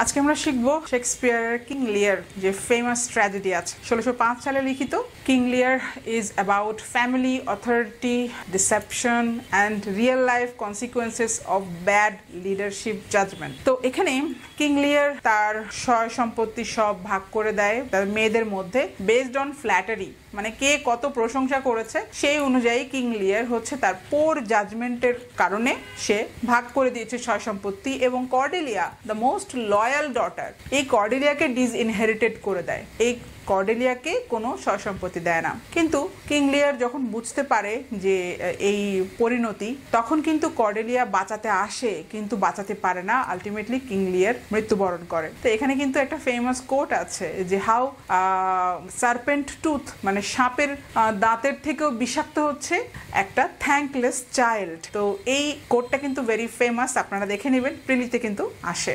আজকে আমরা শিখব শেক্সপিয়ারের কিং লিয়ার যে ফেমাস ট্র্যাজেডি আছে 1605 সালে লিখিত। King Lear is about family, authority, deception and real life consequences of bad leadership judgement. তো এখানে কিং লিয়ার তার সয় সম্পত্তি সব ভাগ করে দেয় তার মেয়েদের মধ্যে বেসড অন ফ্ল্যাটারি, মানে কে কত প্রশংসা করেছে সেই অনুযায়ী কিং লিয়ার হচ্ছে তার পোর জাজমেন্টের কারণে সে ভাগ করে দিয়েছে সয় সম্পত্তি। এবং Cordelia the most loyal daughter, এই কর্ডেলিয়াকে ডিসইনহেরিটেড করে দেয়, এই কর্ডেলিয়াকে কোনো সয় সম্পত্তি দেয় না। কিন্তু কিং লিয়ার যখন বুঝতে পারে যে এই পরিণতি, তখন কিন্তু কর্ডেলিয়া বাঁচাতে আসে কিন্তু বাঁচাতে পারে না, আলটিমেটলি কিং লিয়ার মৃত্যুবরণ করে। তো এখানে কিন্তু একটা ফেমাস কোট আছে যে হাউ সার্পেন্ট টুথ, মানে সাপের দাঁতের থেকেও বিষাক্ত হচ্ছে একটা থ্যাঙ্কলেস চাইল্ড। তো এই কোটটা কিন্তু ভেরি ফেমাস, আপনারা দেখে নেবেন, প্রিলিতে কিন্তু আসে।